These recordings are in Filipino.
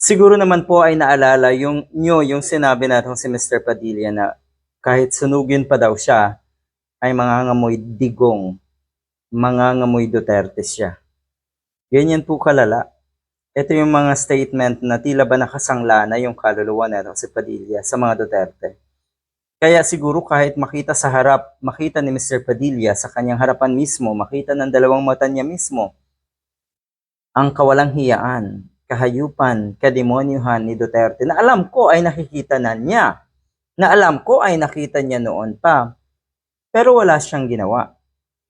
Siguro naman po ay naalala yung sinabi natin si Mr. Padilla na kahit sunugin pa daw siya ay mangangamoy digong, mangangamoy Duterte siya. Ganyan po kalala. Ito yung mga statement na tila ba nakasangla na yung kaluluwa natin si Padilla sa mga Duterte. Kaya siguro kahit makita sa harap, makita ni Mr. Padilla sa kanyang harapan mismo, makita ng dalawang mata niya mismo, ang kawalang hiyaan, kahayupan, kademonyuhan ni Duterte na alam ko ay nakikita na niya, na alam ko ay nakita niya noon pa, pero wala siyang ginawa.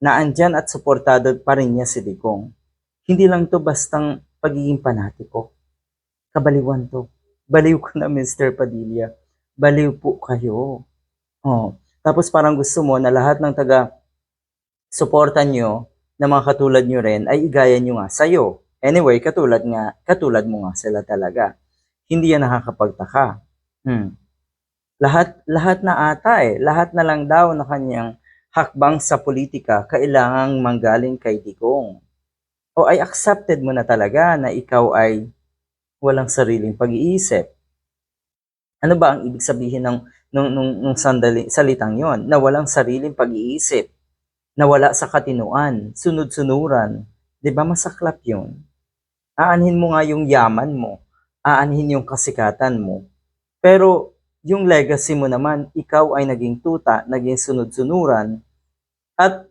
Naandyan at suportado pa rin niya si Digong. Hindi lang to bastang pagiging panatiko. Kabaliwan to. Baliw ko na Mr. Padilla. Baliw po kayo. Oh. Tapos parang gusto mo na lahat ng taga-suporta nyo na mga katulad nyo rin ay igaya nyo nga sa'yo. Anyway, katulad mo nga sila talaga. Hindi yan nakakapagtaka. Lahat na ata lahat na lang daw na kanyang hakbang sa politika kailangang manggaling kay Digong. O ay accepted mo na talaga na ikaw ay walang sariling pag-iisip. Ano ba ang ibig sabihin nung salitang yon? Na walang sariling pag-iisip, na wala sa katinuan, sunod-sunuran. 'Di ba masaklap yun? Aanhin mo nga yung yaman mo, aanhin yung kasikatan mo. Pero yung legacy mo naman, ikaw ay naging tuta, naging sunod-sunuran, at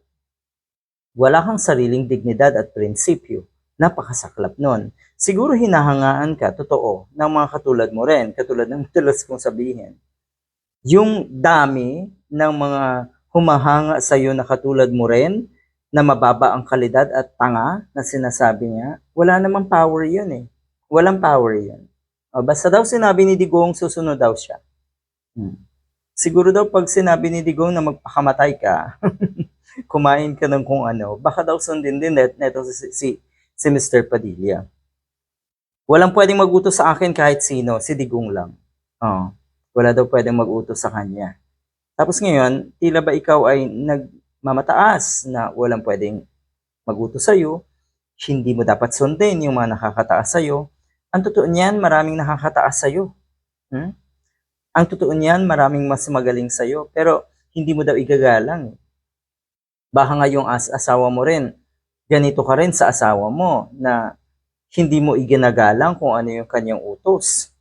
wala kang sariling dignidad at prinsipyo. Napakasaklap nun. Siguro hinahangaan ka, totoo, ng mga katulad mo rin, katulad ng madalas kong sabihin. Yung dami ng mga humahanga sa iyo na katulad mo rin, na mababa ang kalidad at tanga na sinasabi niya, wala namang power yun eh. Walang power yun. O, basta daw sinabi ni Digong, susunod daw siya. Siguro daw pag sinabi ni Digong na magpakamatay ka, kumain ka ng kung ano, baka daw sundin din neto si Mr. Padilla. Walang pwedeng mag-utos sa akin kahit sino, si Digong lang. Oh, wala daw pwedeng mag-utos sa kanya. Tapos ngayon, tila ba ikaw ay nagmamataas na walang pwedeng mag-utos sa'yo, hindi mo dapat sundin yung mga nakakataas sa'yo. Ang totoo niyan, maraming nakakataas sa'yo. Ang totoo niyan, maraming mas magaling sa'yo, pero hindi mo daw igagalang. Baka nga yung asawa mo rin, ganito ka rin sa asawa mo na hindi mo iginagalang kung ano yung kanyang utos.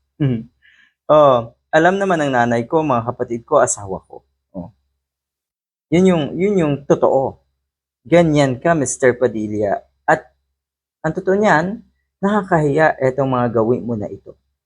Oh, alam naman ng nanay ko, mga kapatid ko, asawa ko. Oh. Yun yung totoo. Ganyan ka, Mr. Padilla. At ang totoo niyan, nakakahiya itong mga gawin mo na ito.